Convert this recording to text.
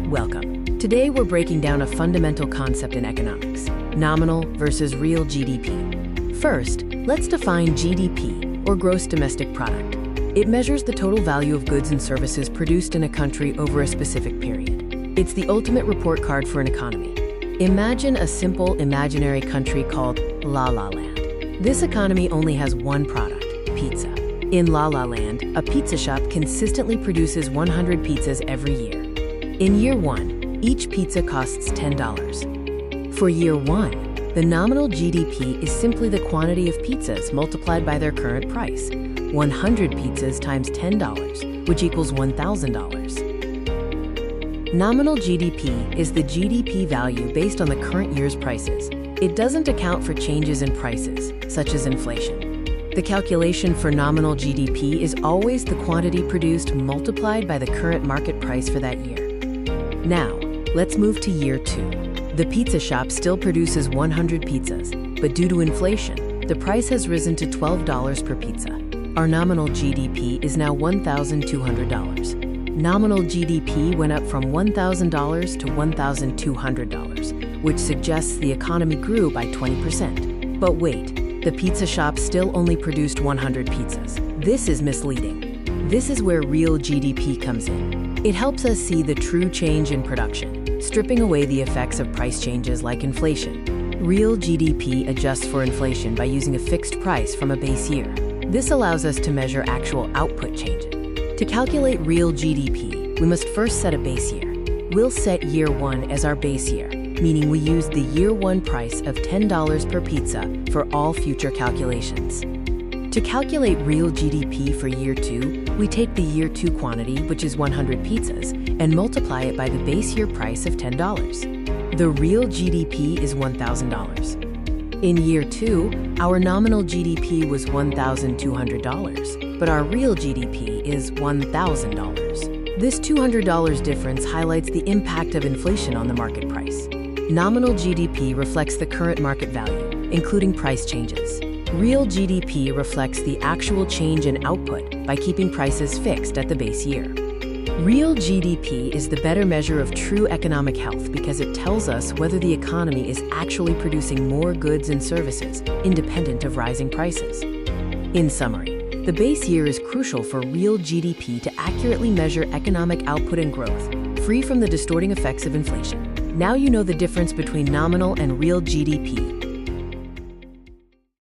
Welcome. Today we're breaking down a fundamental concept in economics: nominal versus real GDP. First, let's define GDP, or gross domestic product. It measures the total value of goods and services produced in a country over a specific period. It's the ultimate report card for an economy. Imagine a simple imaginary country called La La Land. This economy only has one product: pizza. In La La Land, a pizza shop consistently produces 100 pizzas every year. In year one, each pizza costs $10. For year one, the nominal GDP is simply the quantity of pizzas multiplied by their current price. 100 pizzas times $10, which equals $1,000. Nominal GDP is the GDP value based on the current year's prices. It doesn't account for changes in prices, such as inflation. The calculation for nominal GDP is always the quantity produced multiplied by the current market price for that year. Now, let's move to year two. The pizza shop still produces 100 pizzas, but due to inflation, the price has risen to $12 per pizza. Our nominal GDP is now $1,200. Nominal GDP went up from $1,000 to $1,200, which suggests the economy grew by 20%. But wait, the pizza shop still only produced 100 pizzas. This is misleading. This is where real GDP comes in. It helps us see the true change in production, stripping away the effects of price changes like inflation. Real GDP adjusts for inflation by using a fixed price from a base year. This allows us to measure actual output changes. To calculate real GDP, we must first set a base year. We'll set year one as our base year, meaning we use the year one price of $10 per pizza for all future calculations. To calculate real GDP for year two, we take the year two quantity, which is 100 pizzas, and multiply it by the base year price of $10. The real GDP is $1,000. In year two, our nominal GDP was $1,200, but our real GDP is $1,000. This $200 difference highlights the impact of inflation on the market price. Nominal GDP reflects the current market value, including price changes. Real GDP reflects the actual change in output by keeping prices fixed at the base year. Real GDP is the better measure of true economic health because it tells us whether the economy is actually producing more goods and services independent of rising prices. In summary, the base year is crucial for real GDP to accurately measure economic output and growth, free from the distorting effects of inflation. Now you know the difference between nominal and real GDP